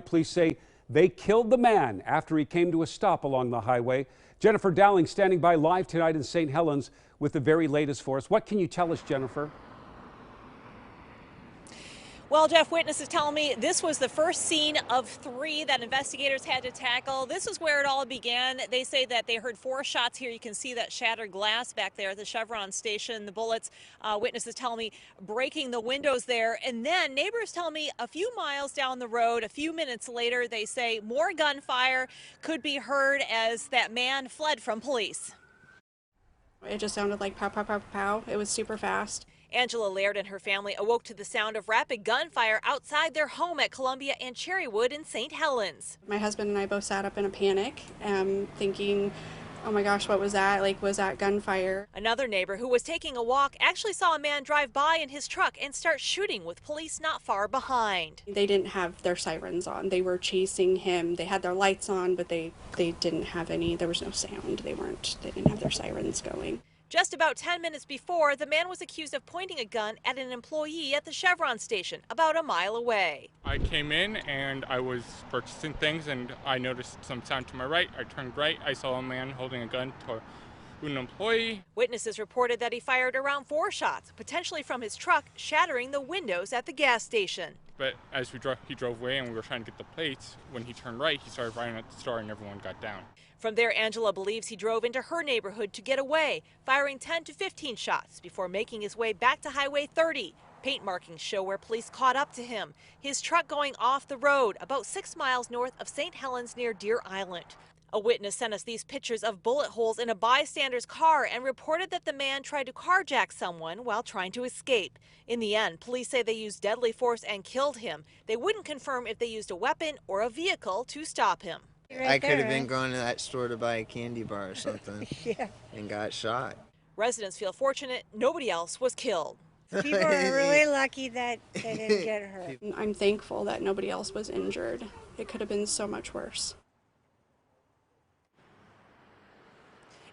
Police say they killed the man after he came to a stop along the highway. Jennifer Dowling standing by live tonight in St. Helens with the very latest for us. What can you tell us, Jennifer? Well, Jeff, witnesses tell me this was the first scene of 3 that investigators had to tackle. This is where it all began. They say that they heard 4 shots here. You can see that shattered glass back there at the Chevron station. The bullets, witnesses tell me, breaking the windows there. And then neighbors tell me a few miles down the road, a few minutes later, they say more gunfire could be heard as that man fled from police. It just sounded like pow, pow, pow, pow. It was super fast. Angela Laird and her family awoke to the sound of rapid gunfire outside their home at Columbia and Cherrywood in St. Helens. My husband and I both sat up in a panic, thinking, oh my gosh, what was that? Like, was that gunfire? Another neighbor who was taking a walk actually saw a man drive by in his truck and start shooting with police not far behind. They didn't have their sirens on. They were chasing him. They had their lights on, but they didn't have any. There was no sound. They didn't have their sirens going. Just about 10 minutes before, the man was accused of pointing a gun at an employee at the Chevron station about a mile away. I came in and I was purchasing things and I noticed some sound to my right. I turned right. I saw a man holding a gun to an employee. Witnesses reported that he fired around 4 shots, potentially from his truck, shattering the windows at the gas station. But as he drove away and we were trying to get the plates, when he turned right, he started firing at the store and everyone got down. From there, Angela believes he drove into her neighborhood to get away, firing 10 to 15 shots before making his way back to Highway 30. Paint markings show where police caught up to him, his truck going off the road about 6 miles north of St. Helens near Deer Island. A witness sent us these pictures of bullet holes in a bystander's car and reported that the man tried to carjack someone while trying to escape. In the end, police say they used deadly force and killed him. They wouldn't confirm if they used a weapon or a vehicle to stop him. I could have been going to that store to buy a candy bar or something and got shot. Residents feel fortunate nobody else was killed. People are really lucky that they didn't get hurt. I'm thankful that nobody else was injured. It could have been so much worse.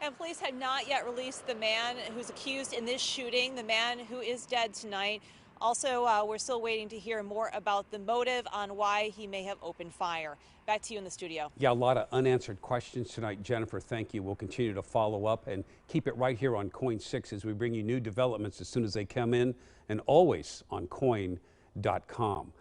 And police have not yet released the man who's accused in this shooting, the man who is dead tonight. Also, we're still waiting to hear more about the motive on why he may have opened fire. Back to you in the studio. Yeah, a lot of unanswered questions tonight. Jennifer, thank you. We'll continue to follow up and keep it right here on KOIN 6 as we bring you new developments as soon as they come in, and always on KOIN.com.